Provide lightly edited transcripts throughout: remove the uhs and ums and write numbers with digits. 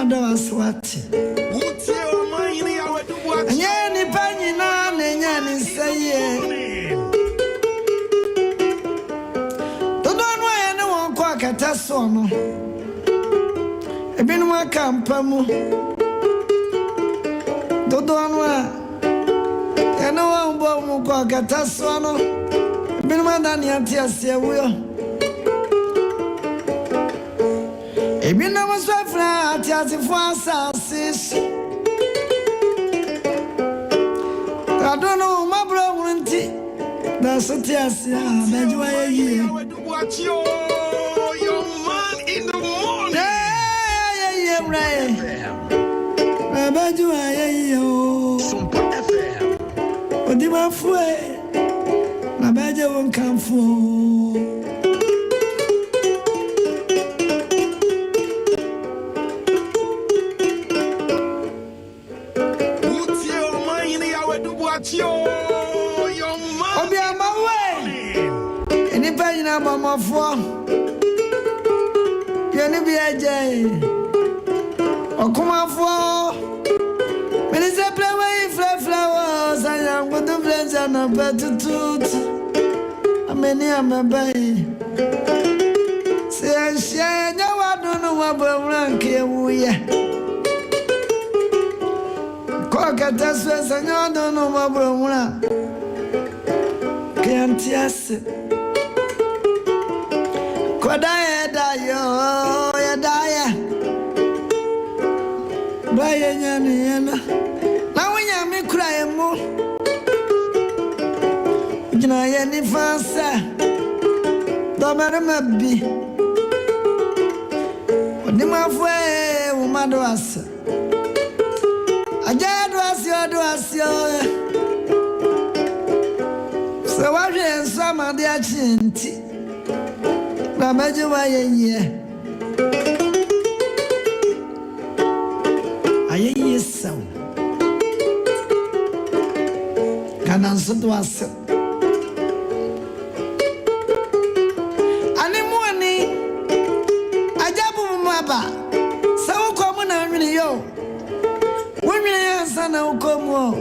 mother was what? And any penny none and any say, don't know anyone quack at us on. A bin more campamu. Don't know. And no one bomb quack at us on. Bin more than your will. Ebi na mo so fra atiase fo asasis adono mabro wunti na so tiase abejuwa ye Boakye, your man in the morning. yeah right abejuwa ye Sompa FM. odiba fue na beje won kanfo Mama for Yenny be a jay or come out for when it's a play away flowers. I am with the friends and a better tooth. I many am a bay. Say, I share no, I don't know what rank here. We cock at us, and I don't know what brown can't yes. Kodaya dayo ya daya Baya nyani yana Na wanya mi kura emu Ujina ya ni fansa Domere mabi Odima fwe umado asa Ajadu asio Sawaje ensama dia chinti Babajuwa ye aye so kanan so do aso ani muani ajabu maba sawo komu na nwini yo wonwini yansa na ukomu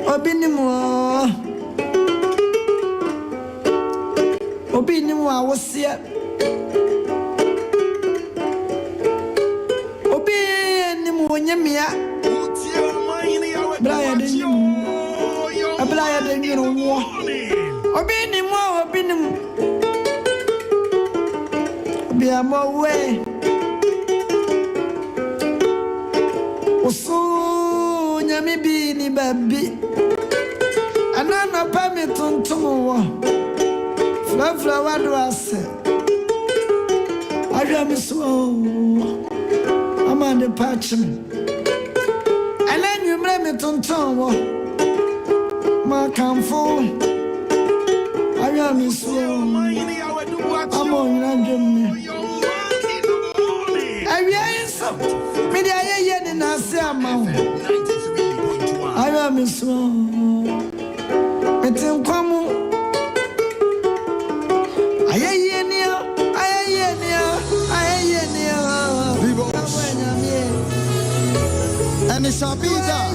obinimu Obi ni mu awosia Obi ni mu onyamia Braya de ni mu Ablaya de ni wo Obi ni mu Obi amawe Oso nyami bi ni babi Anana pa mi tuntum wo Flower do us. I am so I'm on the parchment. And then you blame it on Tom. My comfort. I am so I'm on London. I am so many I in Asama. I am so it's in common. And it shall be that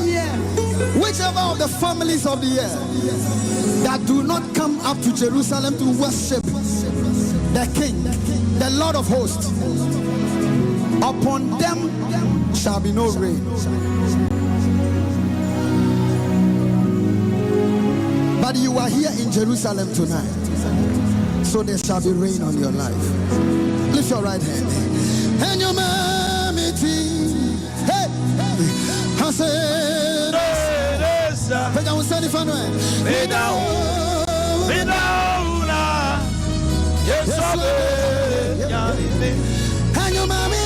whichever of the families of the earth that do not come up to Jerusalem to worship the King, the Lord of hosts, upon them shall be no rain. But you are here in Jerusalem tonight, so there shall be rain on your life. Lift your right hand. And your mommy, hey, I said, I will send it and your mommy,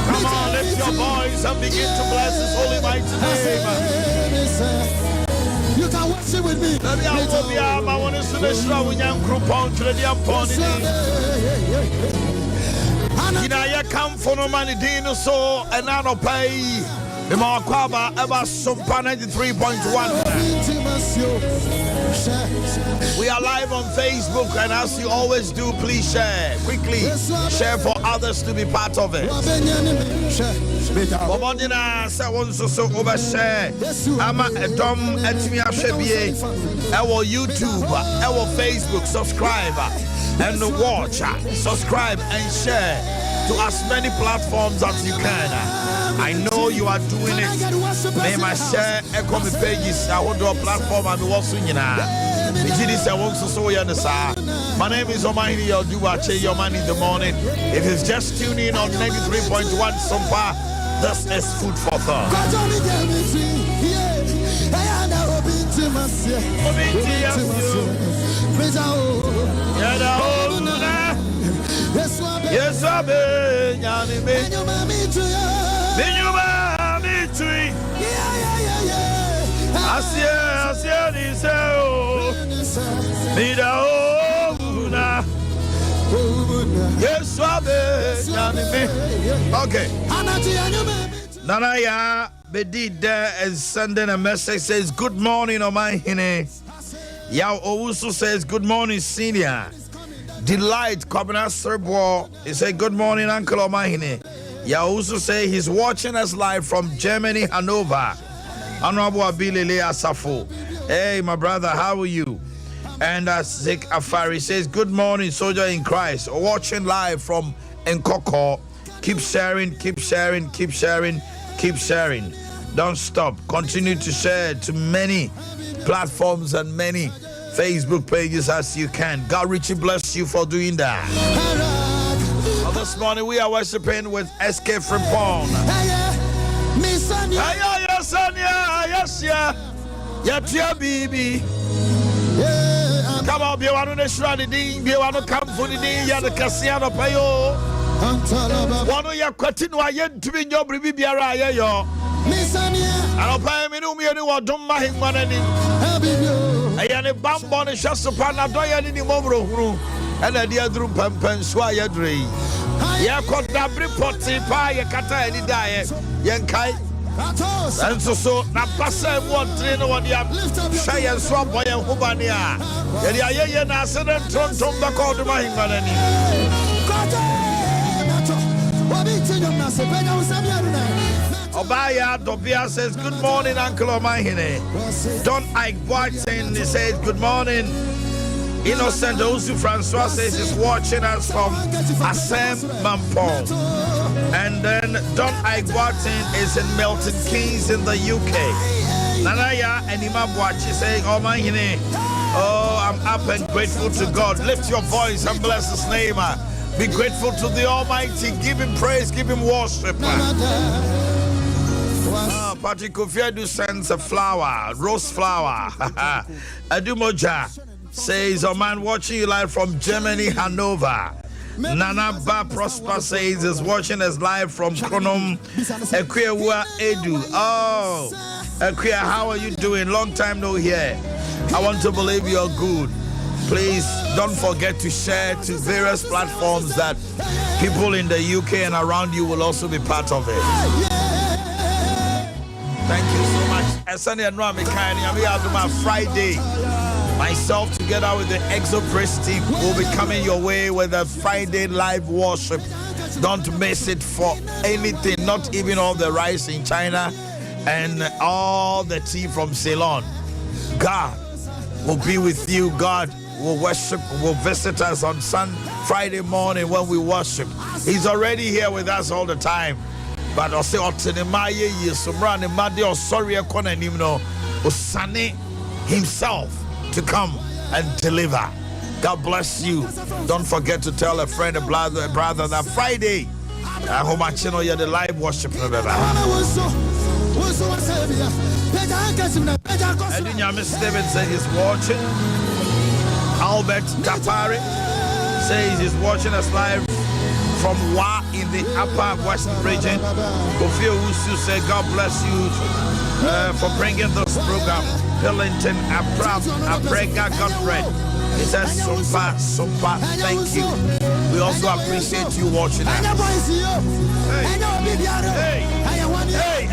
come on, lift your voice and begin to bless His holy mighty name. You can worship with me. I want to see the show with young group on to the opponent. I come for no money, Dino, so and I don't pay. The Marquaba ever Sompa 93.1. We are live on Facebook, and as you always do, please share quickly. Share for others to be part of it. Omanhene say won so overshare. Ama edom etimi ahwebie. Ewo YouTube, ewo Facebook, subscribe and watch, subscribe and share to as many platforms as you can. I know you are doing it. May my share echo me pages. I want to a platform and also my name is Omanhene Yaw, Boakye your man in the morning. If it's just tuning in on 93.1 Sompa, this is food for thought. Yes, I okay. Nanaya Bedid there is sending a message, says good morning Omanhene Yaw. Also says good morning senior Delight Kobina Serbo. He said good morning Uncle Omanhene Yaw. Also say he's watching us live from Germany, Hanover. Honorable Abilile Asafo. Hey my brother, how are you? And Zik Afari says good morning soldier in Christ, watching live from Nkoko. Keep sharing, keep sharing, keep sharing, keep sharing. Don't stop. Continue to share to many platforms and many Facebook pages as you can. God richly bless you for doing that. Well, this morning we are worshiping with SK Frimpong. Yes, baby. Come on, be one on the shrouded ding, be one to come for the day, ya the Cassiano Payo. One of your continua yet to be your baby, yo. I don't pay me no mere or don't mind one any. I had a bump on a shas upon a doy any mobile room, and a dear droop and penswaya dray. Ya caught that bripotty pie, a cata any diet, yankai. And so na passa what train on the shy and swamp boy and Hubania. And the na accident from the court of my money. Obaya Dobia says good morning Uncle Omanhene. Don Ike Boakye says good morning. Innocent Osu Francois says he's watching us from Assam Mampong. And then Don Ike Boakye is in Milton Keynes in the UK. Nanaya and Ima Boakye saying, Omanhene, oh, I'm up and grateful to God. Lift your voice and bless his name. Be grateful to the Almighty. Give him praise, give him worship. Patrick Kofiadu sends a flower, rose flower. Adumoja says, oh man, watching you live from Germany, Hanover. Nana Ba Prosper says is watching us live from Kronom. Ekwewa Edu. Oh, Ekwe, how are you doing? Long time no hear. I want to believe you're good. Please don't forget to share to various platforms that people in the UK and around you will also be part of it. Thank you so much. Sunday and Friday. Myself together with the exhortation team will be coming your way with a Friday live worship. Don't miss it for anything, not even all the rice in China and all the tea from Ceylon. God will be with you. God will worship, will visit us on Friday morning when we worship. He's already here with us all the time. But I'll say, himself to come and deliver. God bless you. Don't forget to tell a friend, a brother that Friday, how much you know you're the live worship. Mr. David says he's watching. Albert Tapari says he's watching us live from Wa in the Upper West region. Kofi Owusu said, God bless you for bringing this program. Pillington Aprega Godfred. He says, Sompa, thank you. We also appreciate you watching us. Hey,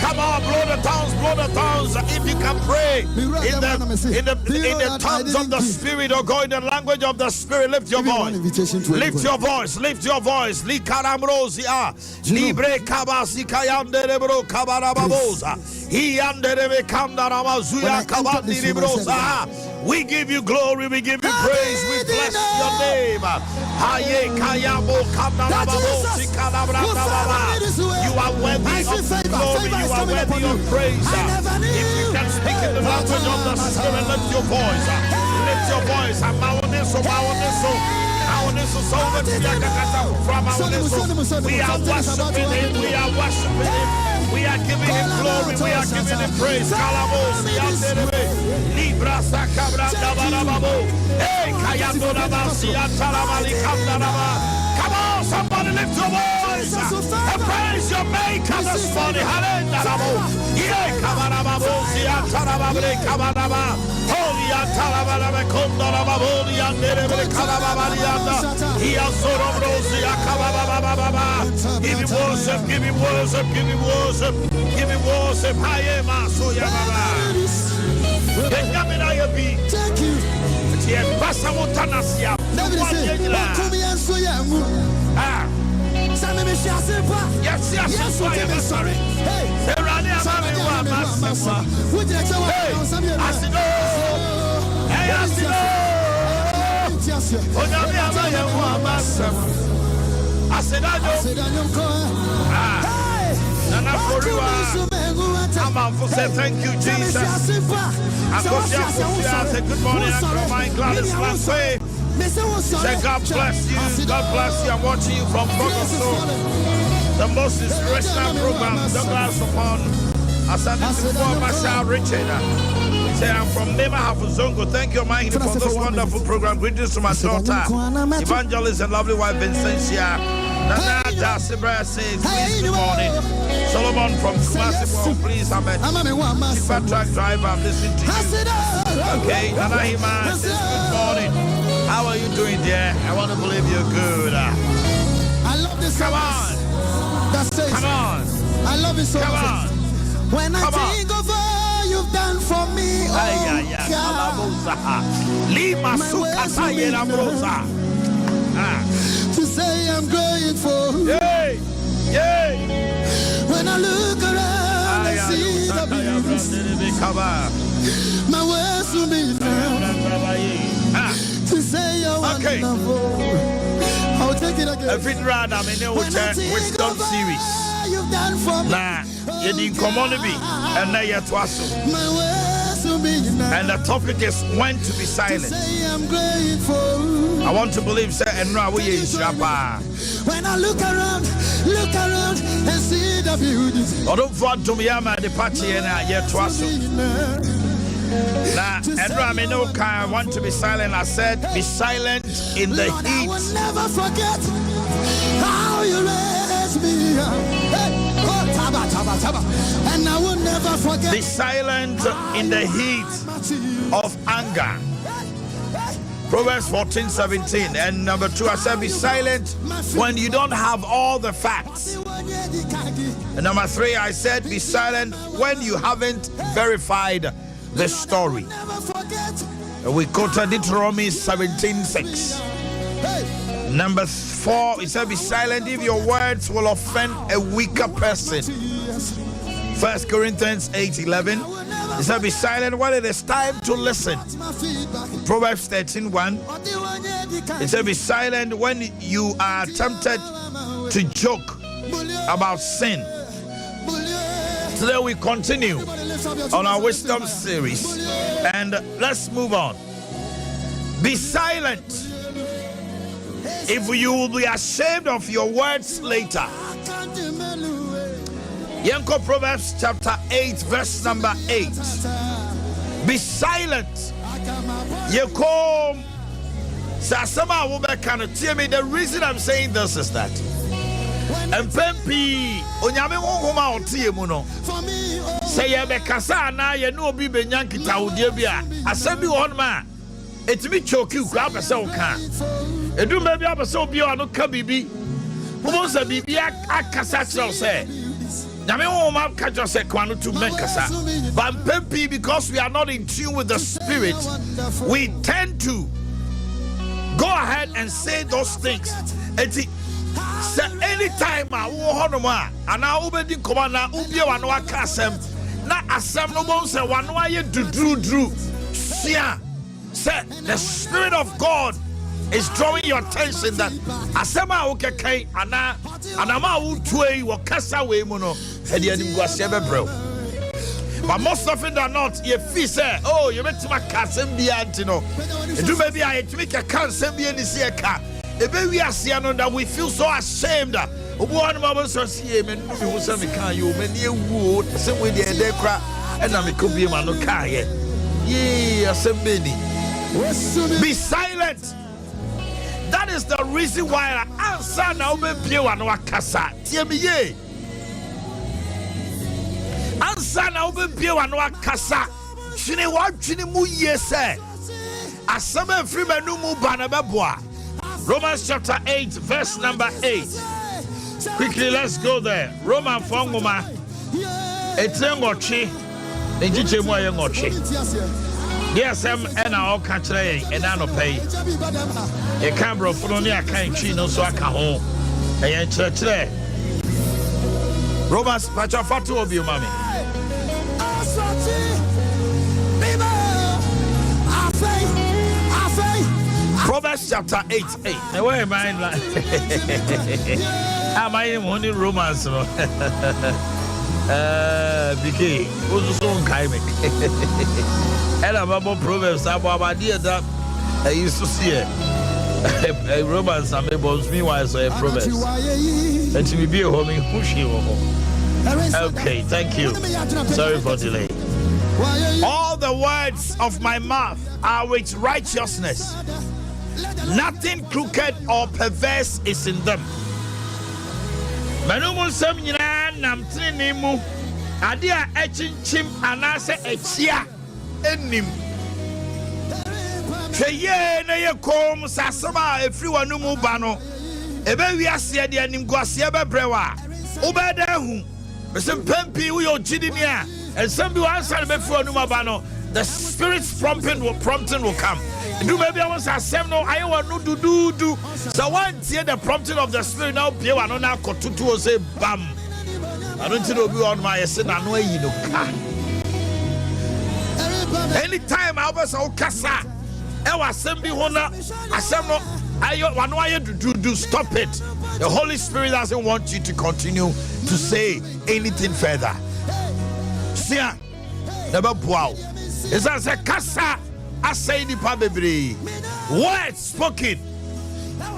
Come on, blow the tongues. If you can pray in the tongues of the Spirit or go in the language of the Spirit, lift your voice. Lift your voice. Likaramrosia. Libre kabasi kayanderebro kabarababosa. He anderebe kandaramazuya kabandi librosa. We give you glory, we give you praise, we bless your name. You are worthy of glory, you are worthy of praise. If you can speak in the language of the Spirit, lift your voice. Lift your voice. We are worshiping him, we are worshiping him. We are giving him glory, we are giving him praise. Libra Sakabranda Barababo. Hey, Kayandona Basia Taramali Kandaraba. Come on, somebody lift your voice and praise your maker this morning. Hallelujah. Yeah, Kabarababo, Sia Tarabale Kabaraba. Holy Antarababa Kondorababo, Yanderebe Kalababarianda. He has Sorobrosia Kabababa. Give him worship, give him worship, give him worship, give him worship. Hayema Soyababa. Thank you. Thank you, Jesus. Say good morning, Gladys Lansay. Say God bless you. God bless you. I'm watching you from Boakye, the most inspirational program. Douglas upon Asante before Marshall Richard. Say I'm from Nema Hafuzongo. Thank you, Omanhene, for this wonderful program. Greetings to my daughter, evangelist and lovely wife Vincentia. Nana Dasibra says, please, good morning. Solomon from Kumasi, please, Ahmed. Chief truck driver, I'm listening to you. Okay, Nana Hima says, good morning. How are you doing there? I want to believe you're good. I love this. Come on. Come on. I love it so much. Come on. When I think of all you've done for me, Lima Sukata to say I'm grateful. Yay! Yay! When I look around and see the beauty, my words will be enough to say you're wonderful. I'll take it again. When I think wisdom series. Nah, you didn't come on to be, and now you're to us. And the topic is when to be silent. I want to believe, sir, and now we is Shabba. When I look around and see the beauty. I don't want to be a man, the party, and I yet to us. Now, and I want to be silent. I said, be silent in the Lord, heat. I will never forget how you raised me up. And I will never forget. Be silent in the heat of anger. Proverbs 14:17. And number 2, I said, be silent when you don't have all the facts. And number 3, I said, be silent when you haven't verified the story. We quoted Deuteronomy 17:6. Number 4, it said, be silent if your words will offend a weaker person. 1 Corinthians 8:11. It said, be silent when it is time to listen. Proverbs 13:1. It said, be silent when you are tempted to joke about sin. Today we continue on our wisdom series, and let's move on. Be silent if you will be ashamed of your words later. Yanko Proverbs chapter 8 verse number 8. Be silent. Yekom Sasama Wubekano. Tell me the reason I'm saying this is that and Pempi Onyame Homa Otiemuno. Say Yabekasa na ye no bi benyankita udebia. Asabi won ma. Etimi choki kwa pese o kan. Edu maybe abese obi o no ka bibi. Who say bibia akasa kyerɛ say nyame wo ma ka kyerɛ say kwano to make kasa. But pempi, because we are not in tune with the spirit, we tend to go ahead and say those things. Eti say anytime a wo honoma ana obedi koma na ubie wano aka asem na asem no bon say wano aye dudru sia. Say the Spirit of God is drawing your attention that asema okeke ana anama utue wo kasa we mu no e de anim guase bebrel. But most often than not, you feel say, oh, you met my cousin be antino. Do maybe I to make a cancer be any see a car. A baby I see that we feel so ashamed. One moment so see him and who send me car you many wood, same way they cry, and I could be a man no car yet. Yeah, many. Be silent. That is the reason why I answer now be pure and wakasa. Tell me, ye. Answer now be pure and wakasa. Chine what chine mu ye say. Asame free menu mu banabeboa. Romans chapter 8, verse number 8. Quickly, let's go there. Romans Fongoma. Etengochi. Ejiche mo yengochi. Yes, and I'll catch and I don't pay. A camera for only a kind chino so I can home. A church there. Romans Pachafatu of you, mommy. Proverbs chapter 8. Now, where am I? Am I only Romans? BK, who's the song Kaimek? And about Proverbs, about idea that I used to see it. Romans, I'm able to meanwhile, so a Proverbs. And to be a homie, Hushi. Okay, thank you. Sorry for delay. All the words of my mouth are with righteousness. Nothing crooked or perverse is in them. Manumu samnyina nam trinimu Adea echinchim anase echia enim Hweye na ye kom sasama efriwanu mu ba no ebe wiase de anim guase bebrewa ubeda hu besempempi wo yo gidini a ensam bi wansan befriwanu mu ba no the spirit's prompting will come. Do maybe I was a seminal. I want to do. So once here the prompting of the spirit now, Pio and now Kotutu say bam. I don't know be on my sin. I know you know. Anytime I was so kasa, I was sending Hona. I said no. I want to do. Stop it. The Holy Spirit doesn't want you to continue to say anything further. See, never wow. It's as a kasa. I say the baby. Words spoken.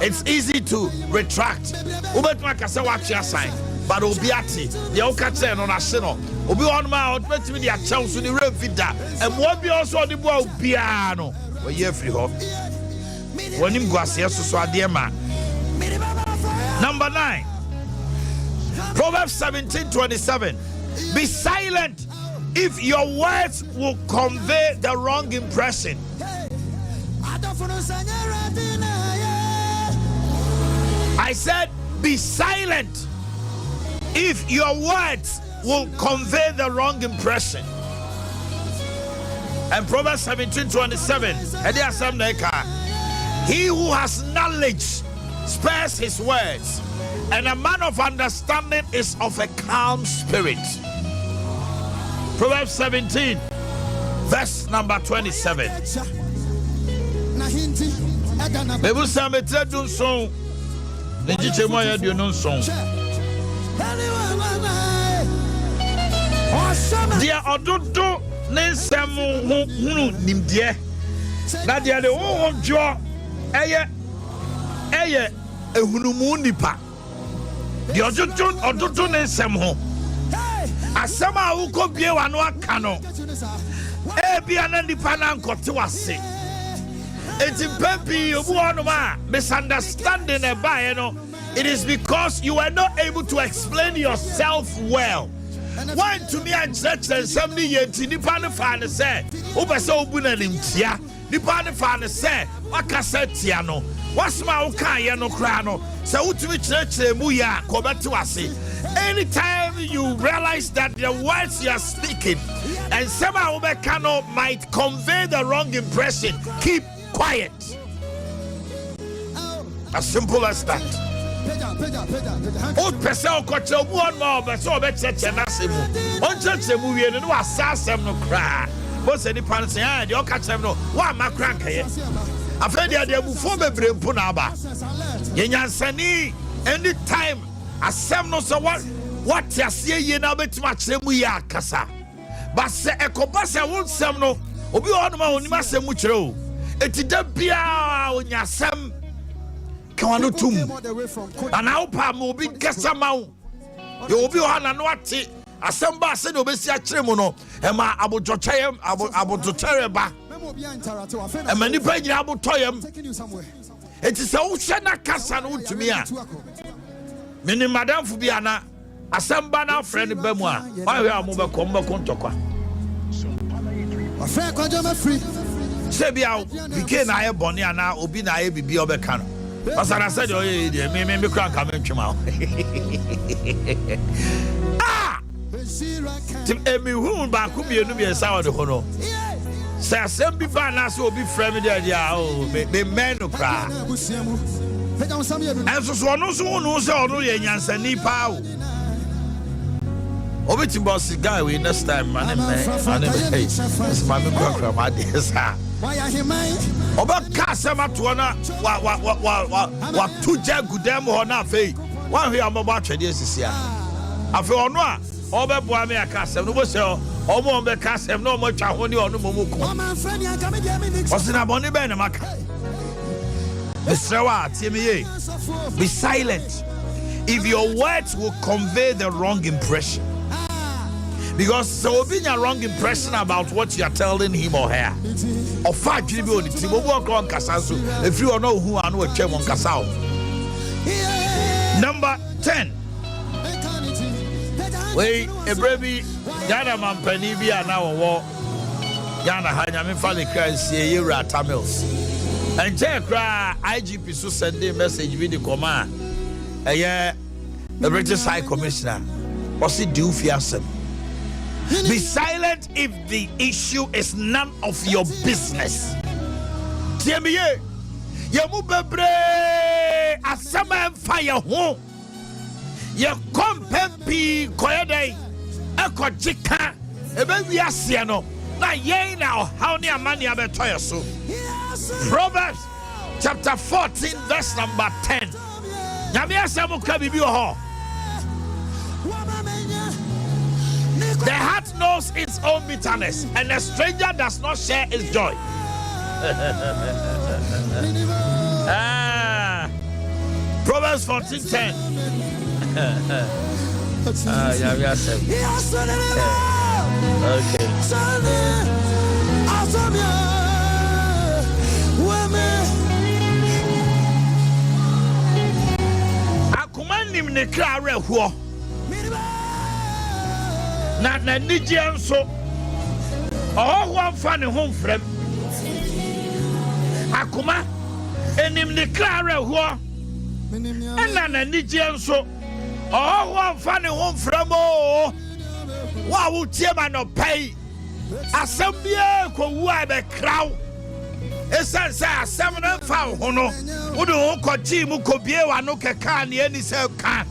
It's easy to retract. Ubet makasa watch your sign. But obiati, the okate no national. Obi on my out me their chance to the revida. And what be also the boy piano. Well, ye free hop. When him go see so dear man. Number 9. Proverbs 17:27. Be silent if your words will convey the wrong impression. I said, be silent if your words will convey the wrong impression. And Proverbs 17:27, he who has knowledge spares his words, and a man of understanding is of a calm spirit. Proverbs 17, verse number 27. Bible say me tell you so. The teacher mo ya do no so. Dia ododo ne nsem hunu nimdie. Na dia de wo jo eye ehunumu nipa. Dia ododo ne nsem ho. Asama uko bie wano aka no bia na nipa na nkote wase enti pempi obu ono ma misunderstanding e bae no. It is because you were not able to explain yourself well. Why to me and church and somebody yenti nipa ne fa ne say obese obu na nimtia nipa ne fa ne say wakasa tia no what's my okay no crano? So to me church muya kobati wasi. Anytime you realize that the words you are speaking and somehow might convey the wrong impression, keep quiet. As simple as that. Old person got one more, but so bet church and Nasimu. On church, the movie and no assassin no cry. Most any parents say, you catch them no, why my crank here? I've heard the idea before the brain punaba. Yansani, anytime, a sem no so what you see, you know, bet much them we are cassa. But say a copasa won't sem no, obi on my own massa mucho. It is the beer when you sem. And now, Pam will be Cassamau. You will be on and what Asamba said, Obesia Tremono, and my Abu Jochayam, Abu Totereba, and many penny Abu Toyam. It is so Shana Cassan to me. Many Madame Fubiana, Asamba now friend Bemois. Why we are moving Combo Contokwa? A fair Quajama free. Sebia became I a Boniana, Obina, Bibi Obecano. As I said, oh, yeah, me crank coming to mouth. Ah! Me who back who be a new sour the hono. Say, some people will be friendly there. Oh, me men who cry. And so one knows all the Yans and Nipa. Obiti boss guy, we next time, man. It's my cracker, my dear sir. Oba kasema tuona wa tuje gudem ho na fe wa hwe amaba twede sisia afi ono a oba boa me akasem no bo se omo be kasem no mo twa ho ni ono momuko osina boni be na maka Mr. Tiemiye, be silent if your words will convey the wrong impression. Because so being a wrong impression about what you are telling him or her. Or fact, you will be work on Casasu if you know who I know a chairman Casao. Number 10. Wait, a baby Yana Mampanibia now war Yana Hanyamin Fali cries say Tamils. And Jacra IGP so send a message video command. A year the British High Commissioner was it due fiasem. Be silent if the issue is none of your business. Tiemiye, yamu bebre asama fire home. Ye kompempi koyede ekojika ebe wiase no na yen na how ne amani abetoye so. Proverbs chapter 14 verse number 10. Nyame asemu ka bibi ho. The heart knows its own bitterness, and a stranger does not share its joy. Proverbs 14:10. Okay. Akumanim ne kra rehuo. Na Nigerian so one funny home frame. Akuma enim ne kra ho and na Nigerian so one funny home frame oh wa wo tie ma no pay asambia ko wu abe kraw esan sa asam na fa ho no wo de ho ko ti mu ko bie wa no keka ne ani se ka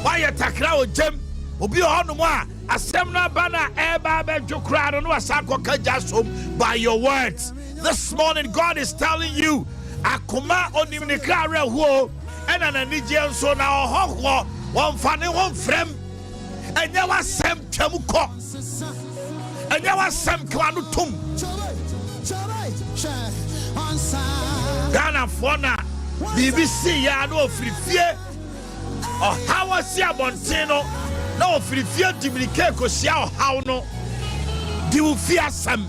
wa ye takra o jem obi ho no mo a by your words. This morning, God is telling you, Akuma onimnikare huo, and an Nigerian so now one funny one frame, and there was some Chamuko, and there was some Kwanutum. Ghana Fona, BBC, Yano Frifie, or Hawasia Montino. No, if you fear to be careful, how no, do you fear some?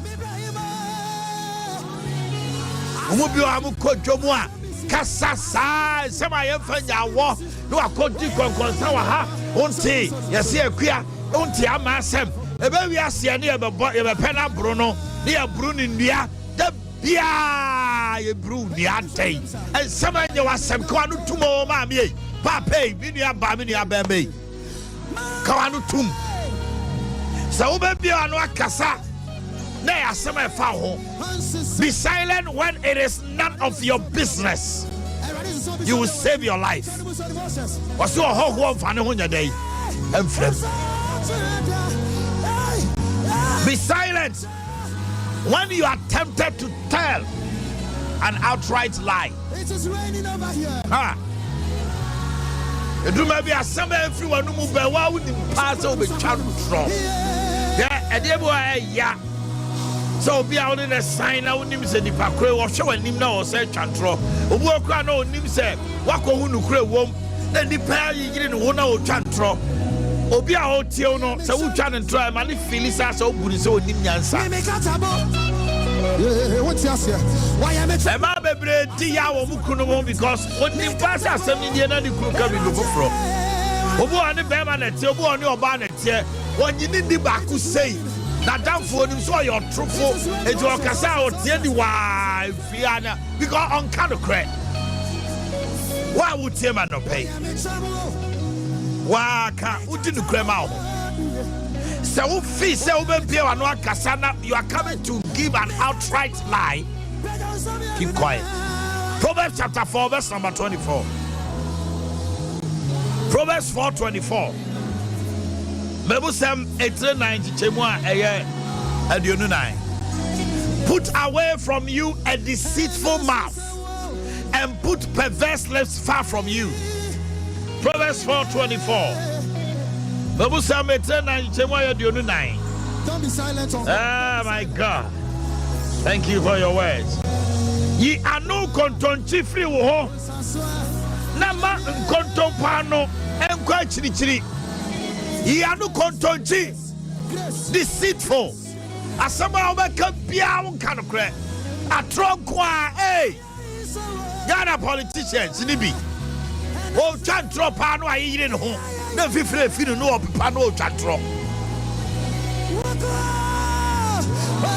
Mubio Amuko Jomua, Cassasa, Sama Yafanya War, no, I called you Consawa, Unti, Yasia Quia, Unti Amasem, a baby Asia near the Pena Bruno, near Brunindia, the Bia. ye brew the ante. And some of you was some Kawanu Tumo, mammy, Pape, Minia Baminia Baby. Kawanu Tum. So, baby, I know Kasa. Nay, I some foul. Be silent when it is none of your business. You will save your life. What's your whole one for your day? And flip. Be silent when you are tempted to tell an outright lie. It is raining over here. You maybe a summer everyone who move by with the pass over channel from. Yeah, and they were yeah. So be out in the sign out him said the pakre or show him now or say chantro. Or work on him say, Wako who create womb, then the pair you get in one or chantro. Obi a hotel no so we try and try man feel is so good so nim nyansa what's here why am I ma bebre di ya wo mukunu mo because onim pass asem ni na di kuru ka bi go foforo obo ani be ma na tie obo oni oba na tie wonyini di ba ku sei na damfo onim so your trufo ejo okasa o tie di wa fiana because on kind of credit why would tie man no pay Waka, what did you cram out? So, fee, so you are coming to give an outright lie. Keep quiet. Proverbs chapter 4, verse number 24. Proverbs 4:24. Mebusem 890 chemwa eye 9. Put away from you a deceitful mouth, and put perverse lips far from you. Proverbs 4:24. Don't be silent on ah, my God. Thank you for your words. Ye are no contonchi free wo. Nama contompano and quite chiri. Ye are no contonchi. Deceitful. As somehow make a piao kind of crack. A trunk, hey. Ghana politicians, Nibi. Oh, chantro pano I eat in home. No fifre fino no pano chantro.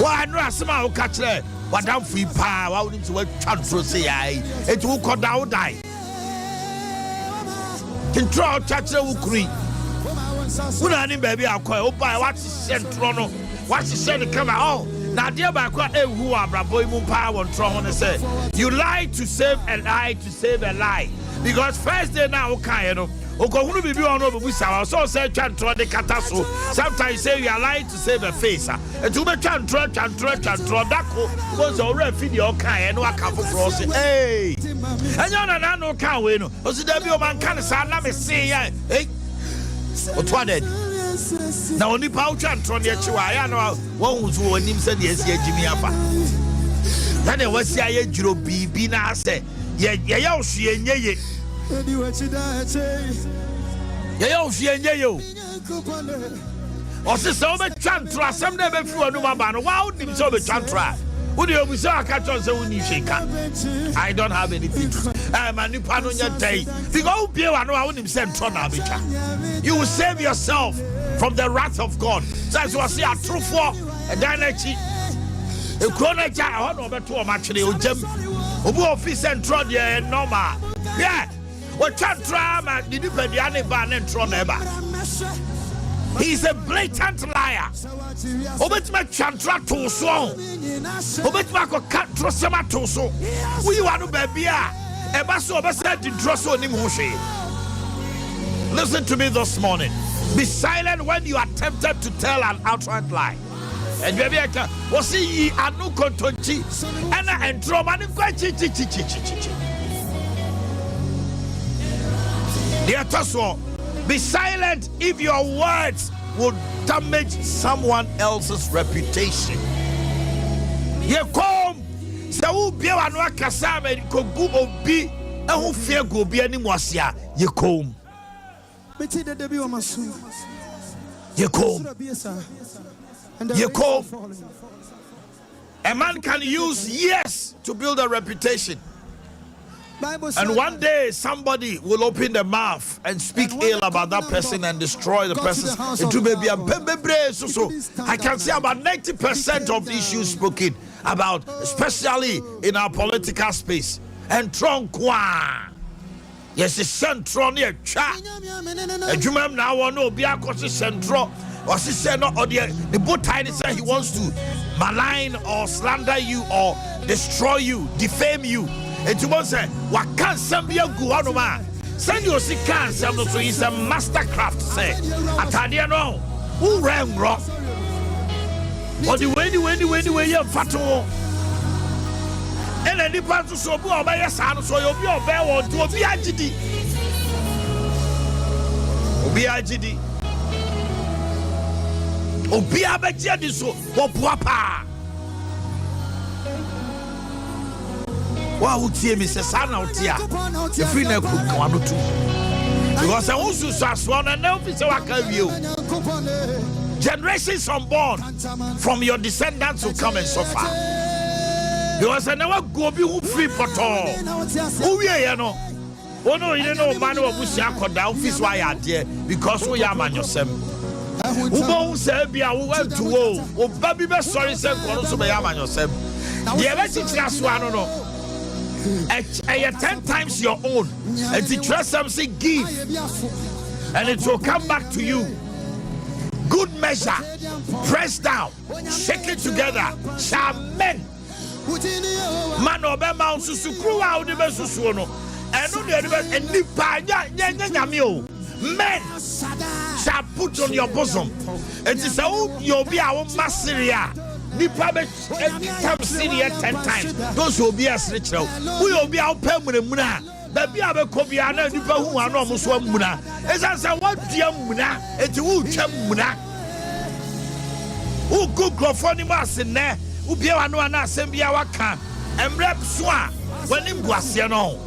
Why no asma catch there? What down free power? I would into what chantro say I. It will cut down die. Control chantro will creep. When baby I'll call by what she said Trono. What she said to come out. Now dear by who are bravo power and Tron say you lie to save a lie to save a lie. Because first day now, okay, you know, Okahunu be on over with our so say chantro de catasso. Sometimes you say you are lying to save a face. And to be chantro, that was already video okay, and what come for us. Hey, and you're no can win. Was the debut man can say, let me see, hey, what one did? Now only pouch and tron yet you I know one who's who him said yes, Jimmy Apa. Then it was ya Juro B. Now say. Yeah, she and ye. Yeah, she and ye. Or so much chantra, some never flew a new man. Wow, him so much chantra. Would you be so I catch on so when you shake? I don't have anything. I'm a new pan on your day. The go be one who wouldn't send Tronabicha. You will save yourself from the wrath of God. So as you see a true for a dynasty. A chronic, I don't know about actually. Obu office and trod ye normal. Yeah. What drama did you pay the ban and tron ever? He's a blatant liar. Obet my chantra to so. Obet my cat trosama to so. We want to baby. Ebaso said to drosso nimushi. Listen to me this morning. Be silent when you are tempted to tell an outright lie. And baby, was see ye are no contonchi and trauma and quite chi. Dear Tosso, be silent if your words will damage someone else's reputation. Ye come, so be one wakasam and kogu obi and who fear go be any mosia. Ye come. Ye come. You call a man can use years to build a reputation, and one day somebody will open their mouth and speak ill about that person and destroy the person. It will be a so I can say about 90% of the issues spoken about, especially in our political space. And Tronkwa. Yes, it's central near chat. And you remember now, I know, be a central. Or she said, no, or the both tiny said he wants to malign or slander you or destroy you, defame you. And you want to say, what can't some be a guanoma? Send you see cancer, so he's a mastercraft, say. Atadia no, who ran rock? Or the way you're fatal. And then the part to so go by your son, so you'll be a bear or to a BIGD. BIGD. Obia bejedi so papa wa utie mi se sana utia if we na ku kwano tu because I want to so na na fi se waka wie generations unborn from your descendants will come and suffer because I never go be who free poto who we ya no ono you know man obusi akoda office wa ya there because we ya man yourself. Who said, be a went to woe, or baby best sorry, said, also by Yaman yourself. The electric last one, no. 10 times your own, and to trust something, give, and it will come back to you. Good measure, press down, shake it together, shall men. Man or Bama Susukru out the best Susuno, and Nipa, men shall put on your bosom. It is a you'll be our Masseria. Nipa anytime Syria 10 times. Those will be as rich now. We will be our permanent Muna. Baby, I will copy another Nipa who are almost one Muna. As I said, what dear Muna, and you will check Muna. Who good go for the mass in there? Who be our no one assembly our camp and rap swan when him was you know.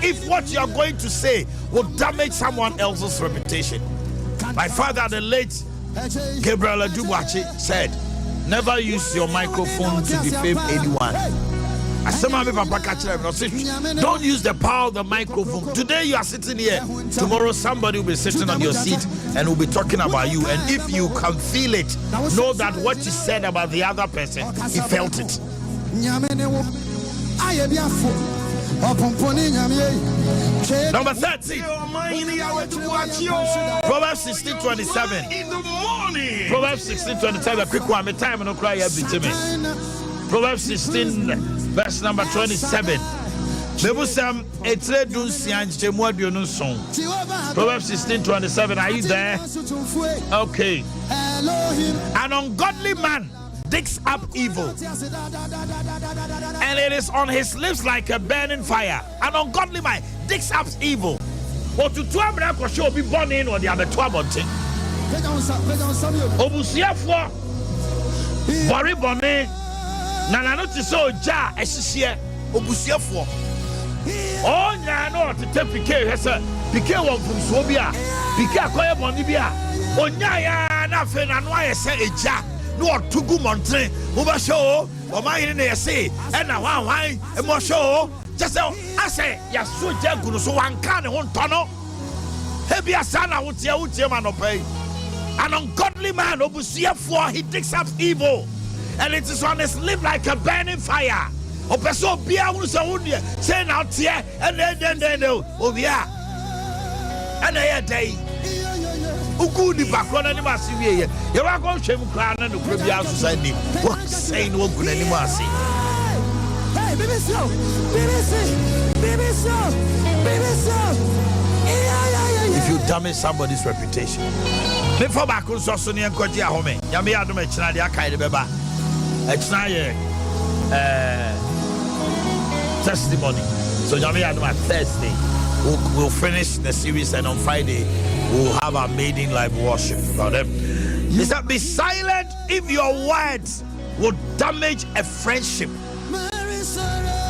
If what you are going to say will damage someone else's reputation. My father, the late Gabriel Boakye, said, never use your microphone to defame anyone. Don't use the power of the microphone. Today you are sitting here, tomorrow somebody will be sitting on your seat and will be talking about you. And if you can feel it, know that what you said about the other person, he felt it. Number 30. Proverbs 16:27. In the morning. Proverbs 16:27. A quick one. My time and no cry every time. Proverbs 16, verse number 27. Proverbs 16:27. Are you there? Okay. An ungodly man digs up evil, and it is on his lips like a burning fire. An ungodly man digs up evil. But to two America show be born in or the other two about it. Obusiafo, worry bonnet. Nana not so ja esisia obusiafo. Oh nya no to take PK hesa PK won from Sobia. PK akoye boni bia. Onya ya na fe na no ayese eja. No otugu montre. Oba show Omanhene Yaw say e na wan e mo show. Just say ya so jagu no so wan kan ne ho ntono. Hebi asana wotie man opay. An ungodly man obusiafo, he digs up evil, and it is on his lip like a burning fire. O person bia wonu se wonu say na tie and then obia and I day ugu di bakro ni ma si wie ye wa ko hwem kra na no kra bia society what say no ogu na ni ma si. Hey BBC if you damage somebody's reputation, before back on Sosuni and Koji Ahome, Yamia do Mechina, the Akai de Beba, Echnaye testimony. So Yamia do my Thursday. We'll finish the series, and on Friday we'll have our maiden live worship about them. He said, be silent if your words would damage a friendship.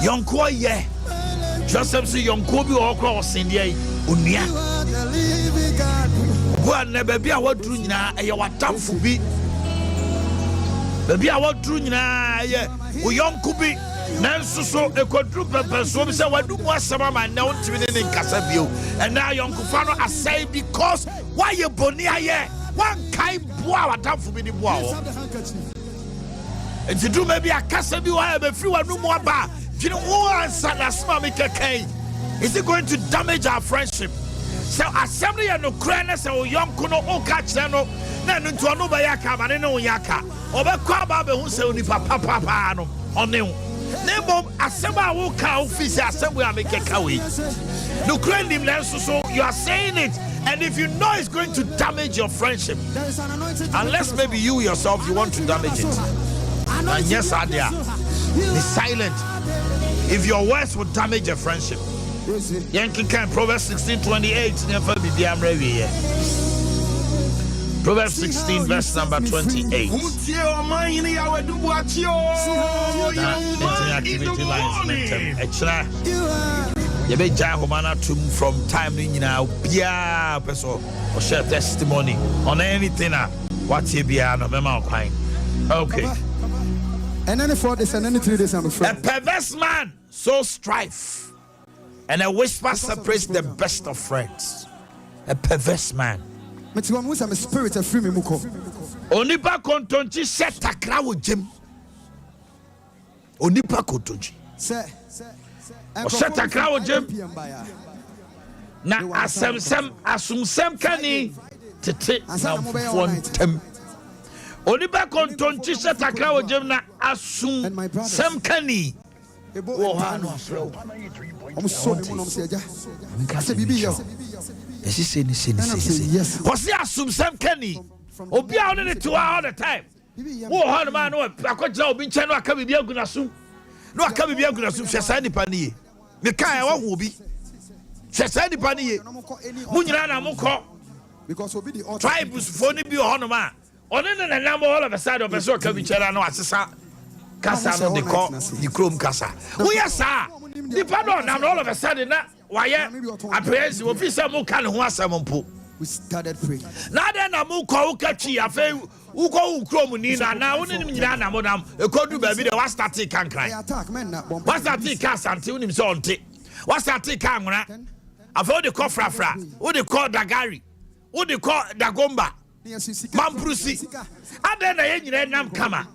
Yonko ye. Joseph say Yonko bi okro osindia unia. Gwana baby a wadru nyina eye watamfo bi. Baby a wadru nyina ye uyonko bi nanso so ekodru pepe so bi say wadu mu asama ma na ontimi ne nkasa bio. And now yonko fa no asai because why you boni aye one kai boa watam for me the boa. And to do maybe a casa be why be free one no more bar. You know who answer that small make a cane. Is it going to damage our friendship? So assembly and no craness or young kuno o catch no na no to no ba yaka ba ne no yaka. Obekwa ba be hu se oni papa papa no one. Nemo asema wo ka office assembly make a kawe. No cran him so you are saying it, and if you know it's going to damage your friendship, unless maybe you yourself you want to damage it. And yes, Adea, be silent if your words would damage a friendship. Yankee can Proverbs 16:28. Never be the amrevi. Proverbs 16 verse number 28. Omanhene Yaw do Boakye. Activity lines. Extra. You be jai homana tum from time in now. Bia person or share testimony on anything. What you be no mema kwine. Okay. And then 4 days and then 3 days I'm afraid. A perverse man sows strife, and a whisper separates the best of friends. A perverse man. I'm a spirit of free me muko. Onipa kontonchi set takra wo jem. Onipa kontonchi. Set takra wo jem. Na asumsem kani tete na fontem. Onipa kontonchi set takra wo jem na asumsem kani. Wo ha no afro. I'm so Yes. Was there some Kenny? Obi out in it to all the time. Oh, how man, no, I could job in China. I can't be a good assume. No, I can't be a good assume. She said the panny. The Kaya will be. She said the panny. Munana Moko. Because tribes phony be on man. On in the number all of a side of a sort of each other. No, Assasa Casa no, they call the Chrome Casa. Oh, yes, sir. The pardon, and all of a sudden, why, I praise you. Officer Mukan who has some po. We started praying. Now then, I'm Ukachi, I feel Uko Ukromina, now in Nana, Madame, a code baby, what's that take and cry? What's that take us until him so on tea? What's that take camera? I've heard the cofra fra, what they call Dagari, what they call Dagomba, Mamprusi, and then I ain't nam kama.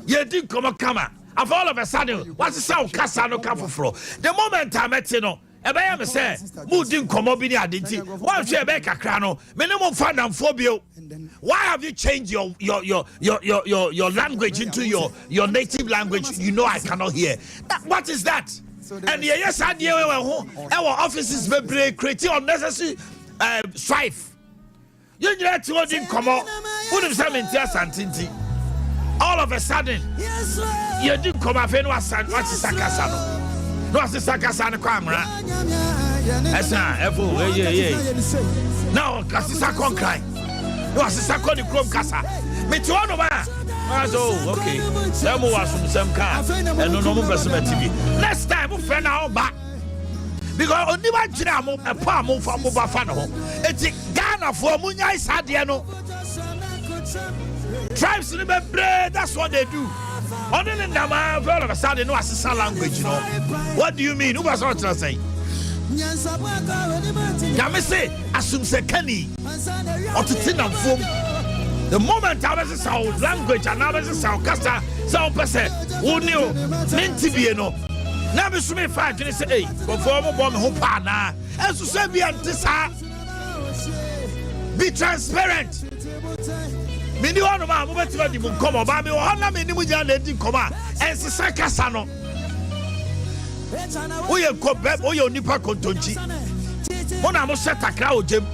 You did come a kama. Of all of a sudden, what's the sound Casano Cafro? The moment I met you know, and I am say, Moving Comobini identity. Why should I make a crano? Minimum fun and phobia. Why have you changed your language into your native language? You know I cannot hear. What is that? And yes, idea our offices be creating unnecessary strife. You need to come out. Put him some in Santinti. All of a sudden, you didn't come up and what's Sakasano. No, what's the Sakasano camera? That's not now, Cassisa con cry. No, what's the Sako the Chrome Casa? Metuano, oh, okay. Some was from some car and no more person TV. Next time, we'll find out back. Because only one jam a palm from Mubafano. It's Ghana for Munya Sadiano. Tribes in the bread, that's what they do. Other than that, all of a sudden, no assistant language, you know. What do you mean? Who was what to say? Can say, assume Sekani or to tin and form. The moment I was a sound language and I was a sound caster, sound person, who knew, meant to be, you know. Now, Miss Smith, 5 minutes a day, before bomb Hopana, and to say, be transparent. Many one of my movement will come about me or how many would you let him come out and Sakasano. We are called back or your Nipa Contonchi. One I must set a crowd, Jim.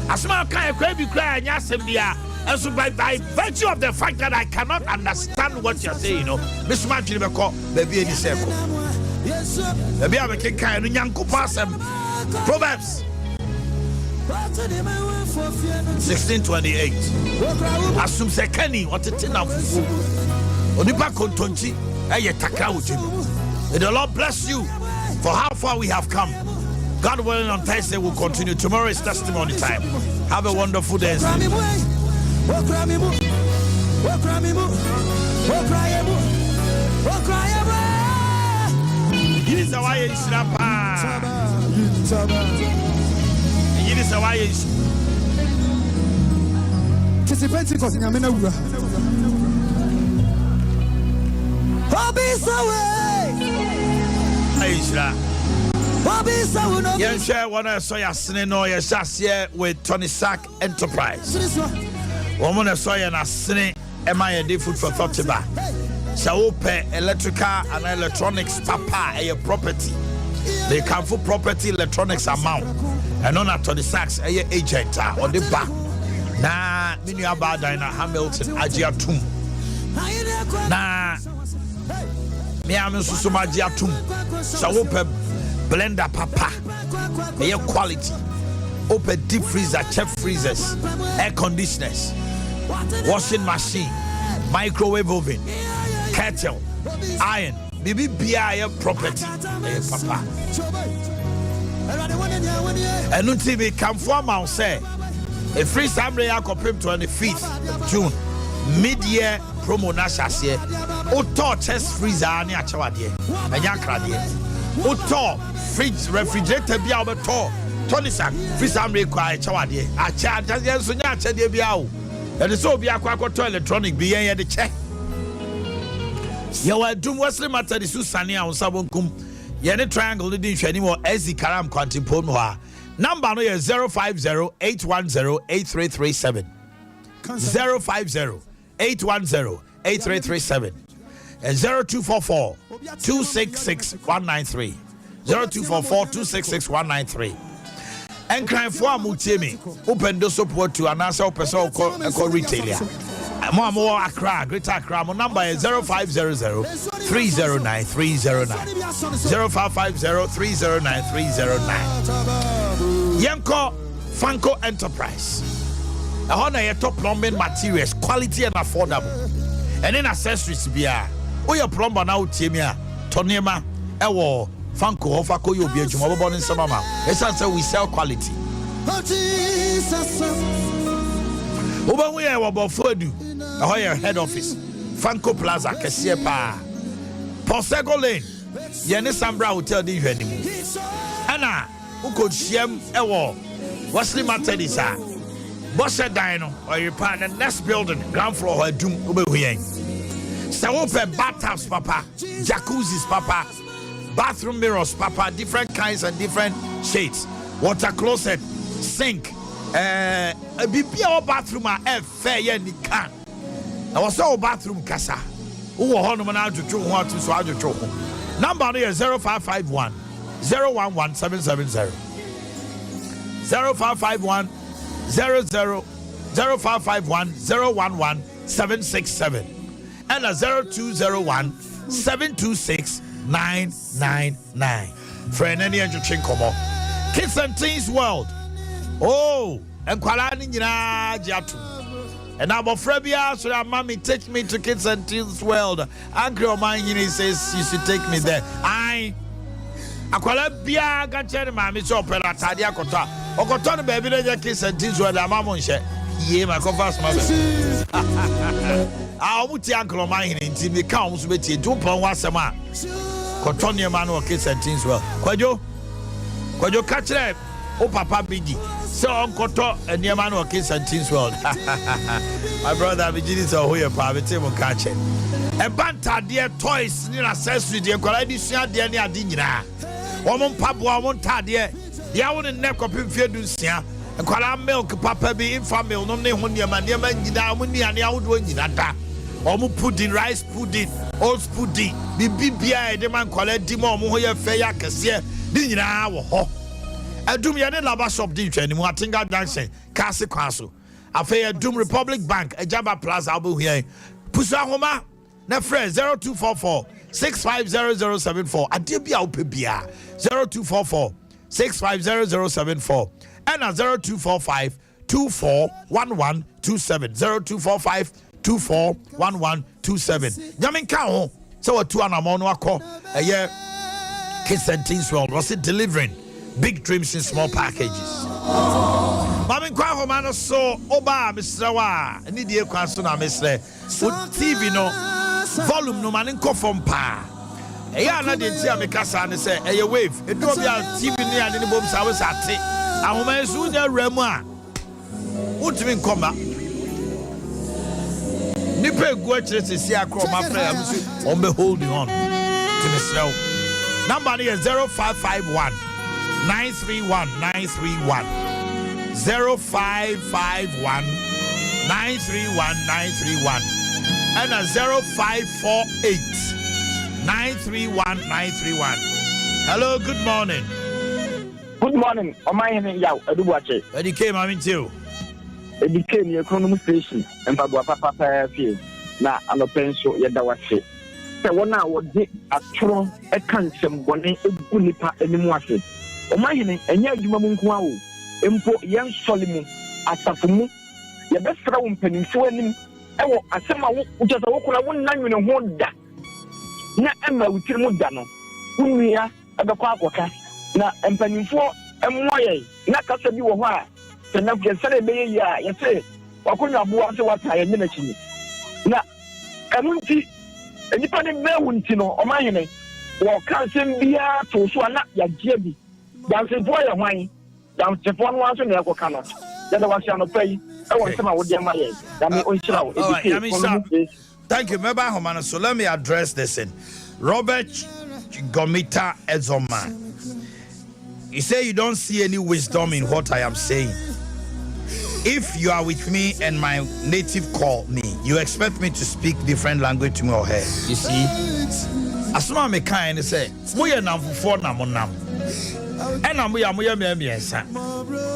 A small kind of crabby cry and Yasambia. And so by virtue of the fact that I cannot understand what you're saying, you know, Miss Martin call baby any circle. The Biabe kind of young Kupasam. Proverbs 16:28. Assume Sekani or Tina Onipa Kontonchi, Ayataka. May the Lord bless you for how far we have come. God willing, on Thursday we'll continue. Tomorrow is testimony time. Have a wonderful day. It is a Tisi Pentecost nyamena wura. Obi sawe. Aisha. Obi sawe no. Yen share one so ya sene no ya share with Tony Sack Enterprise. Woman so ya na sene am I a day food for thought ba. So pay electrical and electronics papa a property. They can for property electronics amount. And on Tony Sacks a agent or the back. Na minu abada na Hamilton Ajia Tum. Na me am susuma Ajia Tum. So pay blender papa. A quality. Open deep freezer, chef freezers, air conditioners, washing machine, microwave oven, kettle, iron, baby beer property, papa. And until we come for and say a free Saturday compare 25th June, mid-year promo nashasye. Auto chest freezer ani achawade. Anya krade. Auto fridge refrigerator bi abeto. Tony Sack free Saturday kwa achawade. Acha aja so nya achade bia o. E de so obi akwa electronic bi yen ye de che. Ye wa dum Wesley matter the susane a wonsabonkum. Ye ne triangle de nhwani mo ezi karam kwantimpom ho a. Number no ye 050-810-8337. 050-810-8337. And 0244-266-193. 0244-266-193. And crime for Mutimi. Open the support to an answer person called retailer. More Accra, Greater Accra. My number is 0500-309-309. 0550-309-309. Yanko Fanco Enterprise. A honor top plumbing materials, quality and affordable. And then accessories be a. Oh, your plumber now, Timia, Tonema, Ewo, Fanco, Ofako, you'll be a Jumbo in Samama. It's answer we sell quality. Over we are about Fodu, a higher head office, Fanco Plaza, Casiepa, Posego Lane, Yanisambra Hotel, the venue. Anna, who could shame Ewo, Wesley Matedisa, Bossa Dino, or your partner, next building, ground floor, or Doom Ubehuang. Sawope bathtubs, papa, jacuzzis, papa, bathroom mirrors, papa, different kinds and different shades, water closet, sink, a BPO bathroom, a fair yen can. I was so bathroom casa. Who are on to two what to swallow your choco. Number is 0551 011 770. 0551 0551 011 767. And a 0201 726 999. Friend, any entertain come Kids and Teens World. Oh, and Kwalani Jatu. And I'm afraid so that mommy take me to Kids and Teens World. Uncle Omanhene says you should take me there. I Akwala got tell mommy so opera tadia kota. Okoton baby the Kids and Teens World. I'm on share. Yeah, my confess, my I would see Uncle Omanhene in the counts with you. 2.1 sema. Kotonia man or Kids and Teens World. Kwajo catch them. Oh, Papa Biggie. So, Uncle and your man or Kids and Teens World. My brother, Virginia, so who you're private table catching. A banter, dear toys, near accessory, dear quality, dear near dinner. Woman, Papa, woman, dear. The hour and neck of him, fear do see. And quala milk, Papa be infamil, no name when your man, and the out when you that. Omu pudding, rice pudding, oats pudding, BBI, the man called Dimon, who you fair cassia, dinner hour. I do me a lava shop deep anymore. I think I'm dancing. Castle Castle. I fay a Doom Republic Bank, a Jabba Plaza, Abu here. Pusa Homa, na friend 0244 650074. I did be out Pibia 0244 650074 and a 0245 241127 0245 241127. Yamin Kao, so a 2 and a mono a year. Kids and Teens World was it delivering big dreams in small packages. Mami kwa homano so oba misrawa ni die kwa so na misre TV no volume no man nko from pa eya na de ntia me kasa ne say eye wave edu obi a TV ni ade ni bom sa we sa te ahoma esu nya ramu a utimi nkoma Nipe go church see akro my friend on be holding on to the cell. Number is 0551 931 931 0551 931 931 and a 0548 931 931. Hello, good morning. Good morning. Omanhene Yaw, Boakye. Where you came, I'm into? It became your economy station and Papa Field. Now, I'm a pencil, Yadawase. So, one hour, a strong, a cancer, one a good nipa, and Mwase. Omanhene, and Yajumamunkwao, Empo, young Solimu, Asafumu, your best friend, Peninsuanim, Ewo, Asama, which is a walk on 1 9 in a wonder. Na Emma with Timudano, Umia, at the Quakwaka. Na Empanifo, Moye, Nakasabi wa. The Nakan Saturday, you say, Wakuna Buasa, what I am mentioning. Now, Kamunti, and depending Melwintino, or mine, or Canson Bia to Swana, Yajibi, down to boy of mine, down to one once in the Aquacana. That was on a pay. I want some of them. Thank you, Member Homana. So let me address this in Robert Gomita Ezoma. You say you don't see any wisdom in what I am saying. If you are with me and my native call me, you expect me to speak different language to me or her. You see? Asuma me kind say, "Moya nam for nam nam." And I'm moya me san.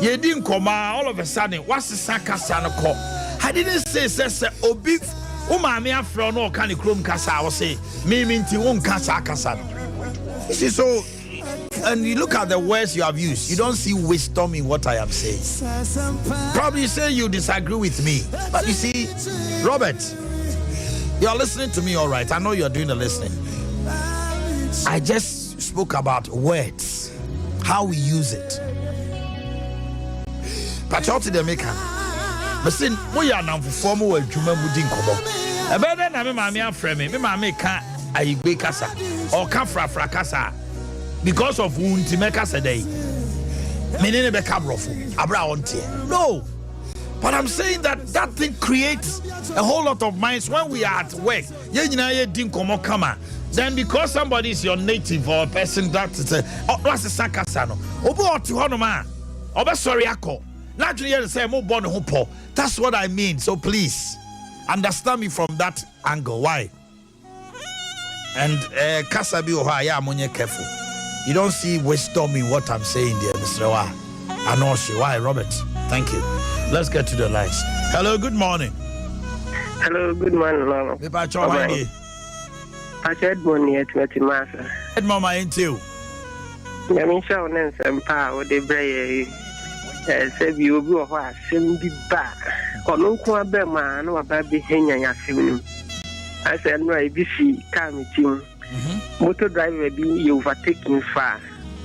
You didn't come all of a sudden. What's the sakasa no call? I didn't say obi. Uma me afro no kan krom kasa. I was say me minti won kasa kasa. You see, so. And you look at the words you have used, you don't see wisdom in what I am saying. Probably you say you disagree with me. But you see, Robert, you're listening to me all right. I know you're doing the listening. I just spoke about words, how we use it. But you're to the maker. But sin, we are now for formal Juma Budin Kobo. A better than my friend, me, my can't I be casa or Kafra Fracasa. Because of wound to make us a day. Meaning a cabrofu, abra on tier. No. But I'm saying that thing creates a whole lot of minds when we are at work. Then because somebody is your native or a person that is what's the sakasano? Obo to honoma. Oba sorry ako. Naturally say mo born hopo. That's what I mean. So please understand me from that angle. Why? And Kasabi Ohaya Monye careful. You don't see wisdom in what I'm saying there, Mr. Wa. I know she. Why, Robert? Thank you. Let's get to the lines. Hello, good morning. Hello, good morning, Lolo. I said morning at Matimasa. Good morning, ain't you? I mean, show them some power. They bray. Say you go a semi back. Or no quabe man, no baby hanging at him. I said, no, I see, come with you. Motor driver be you overtaking far.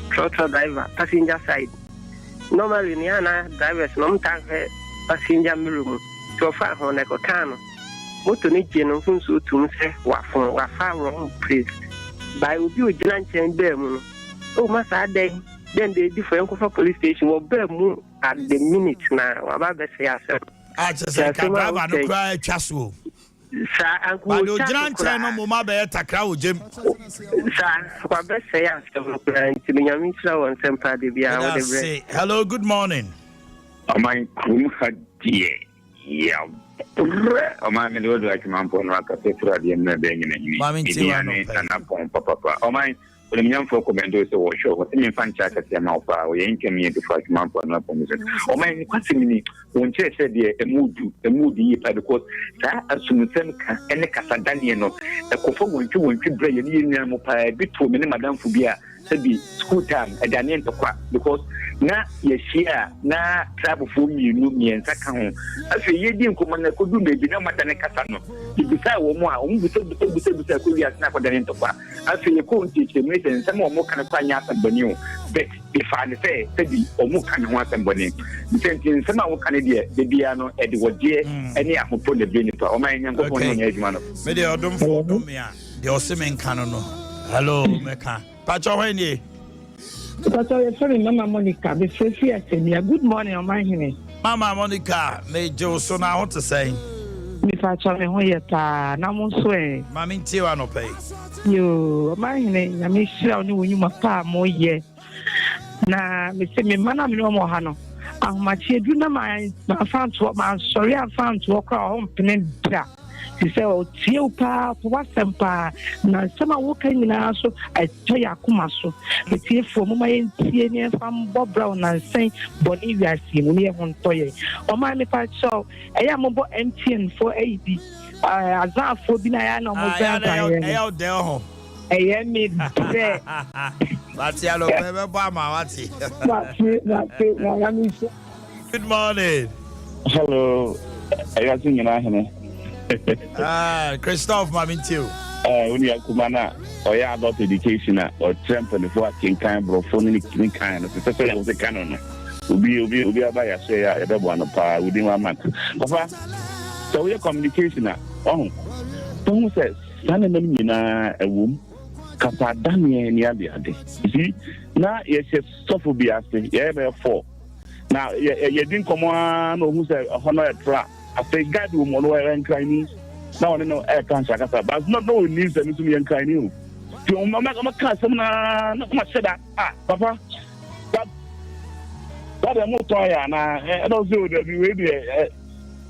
Trotro driver, passenger side. Normally, Niana drivers no tank passenger room. So far on a cotano. Motor Nijian from so to say, what from what far wrong place. By would you giant and bear moon? Oh, Massa day. Then the different police station will bear moon at the minute now. About the say ourselves. I just said, I no cry, Chasu. But you didn't tell no more better takra Jim. Hello, good morning. My dear, yeah. My lord, like my phone, like a separate papa. Oh, my. When young folk commend so show what in Fanchak at Yamapa, we ain't came here to fight Mount for no permission. Oh, my, what's a minute? When Chase said a moody, because that as soon as any Casadaniano, a coffin when you bring a year mopa, bit to many Madame Fubia, said the school time at Daniel to quack, because now yes, here, now travel for me, you know me and Sakon. I say, you didn't come on, I could do maybe no matter than a Casano. If you say one more, we said the Korea snap at Daniel to quack. I say, you couldn't teach him. And some more kind of find out and Bonnie. But if I say, or more kind of want and Bonnie, the same thing, some of Canada, the piano, Edward J, any of put the benefit. Oh, my young man. Maybe I don't for me. The Osimen canon. Hello, Mecca. Pacho, sorry, Mama Monica. Good morning, Omanhene. Mama Monica, made Joe so now what to say. Me facha me ho yeta na mo so e. Mami ntiwa no pay. Yo, Omanhene ya me hira oni wonyuma pa mo ye. Na me se me mana me no mo ha no. Ahomachi edu na ma fanto ma sorry fanto okra ho mpene da. She said, "Oh, Tiopa, what Sompa? Now, some are walking in our so I tell you, Kumaso. It's here for my TN from Bob Brown and saying, Bolivia, see, we have on toy. Oh, my part so I am about MTN for 80. As I for Binayan, out there. I am made there. That's yellow, Bama. Good morning. Hello. I got singing. Christophe Mamintio. When you are Kumana, or yeah, about education or tramp and the working kind of phone kind of the canon. Will be a buyer, say, I don't want to power within 1 month. So we are communication. Oh, someone says, San and a womb, Casadania and Yabiade. You see, now yes, Sophobia, yeah, 4. Now, you didn't come on who said a honor trap. I say, God will mono and Chinese. Now I know air cancer, but not no news and to me and Chinese. To Mamma Castle, not much said that. Papa, but I'm not tired, and I don't do that.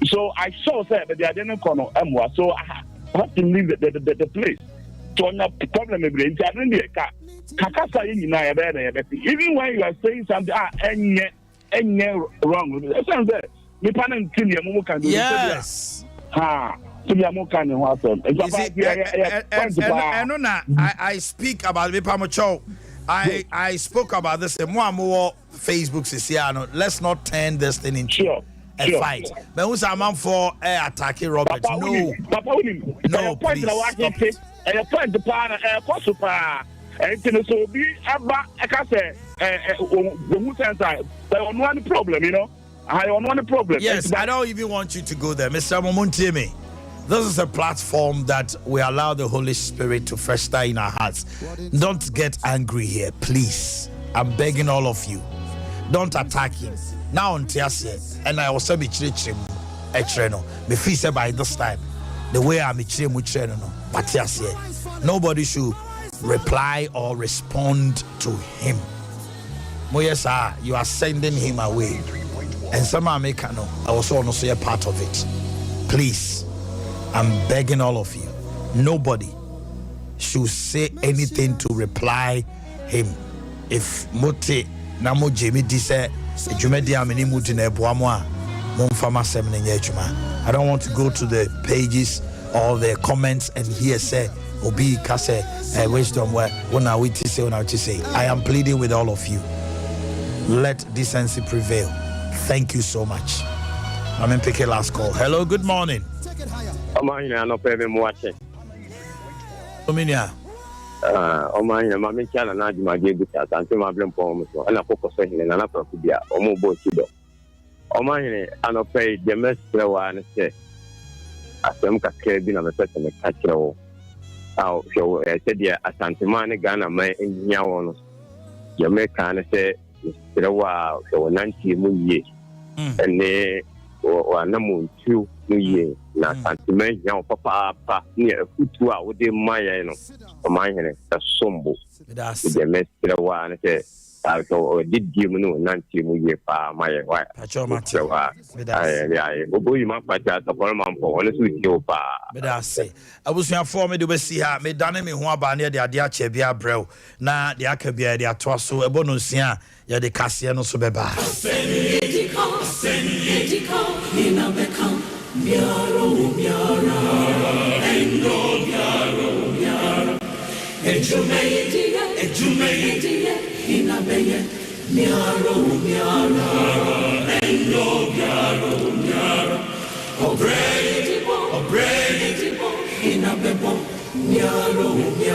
So I saw that they didn't come on, so I have to leave the place. So no problem, maybe I didn't be a cat. Kakasa in even when you are saying something, and wrong. That sounds there. Yes. I speak about Vipamocho. I spoke about this more Facebook. Let's not turn this thing into a fight. But who's a man for attacking Robert? No. No, please. One problem, you know. I don't want a problem. Yes, I don't even want you to go there, Mr. Momuntimi. This is a platform that we allow the Holy Spirit to fester in our hearts. Don't get angry here, please. I'm begging all of you. Don't attack him. Now on Tiasie, and I also be chrim etreno. Me feel say by this time, the way I'm chrim no. But Tiasie, nobody should reply or respond to him. Moyesa, you are sending him away. And some American, I also want to say a part of it. Please, I'm begging all of you. Nobody should say anything to reply him. If Mote Namo Jimmy dise Jumedi Amini Mutine Boamwa Mumfama Semene Juma. I don't want to go to the pages or the comments and hear say Obi Kase wisdom where when I wait to say. I am pleading with all of you. Let decency prevail. Thank you so much. I'm in pick a last call. Hello, good morning. Omanhene no pebe mo wache. Ominia. Omanhene ma me chala na adwuma ge bi ta ante ma blem pon mo so. Na kokko so hene na na profu bia omo bo tido. Omanhene anope de mestre wa ne se. Asem kakra bi na me pese me ka kire wo. Aw so se dia asante ma ne Ghana ma enhia wo no. Je me ka ne se wa so nanti mu ye. Ene wa na mu ntu mu ye na sentiment ya papa ni akutu a wo de maye no Omanhene ta sombo de mestre wa na se so did mu no nanti mu ye pa maye wa ya bobo yi ma pa ta to man po wona su ti o pa me da say abusuan for me de be si ha me dane me ho aba na de Adea Akye Abia brew na de aka bia de ato so ebo no nsia ya de kase no so beba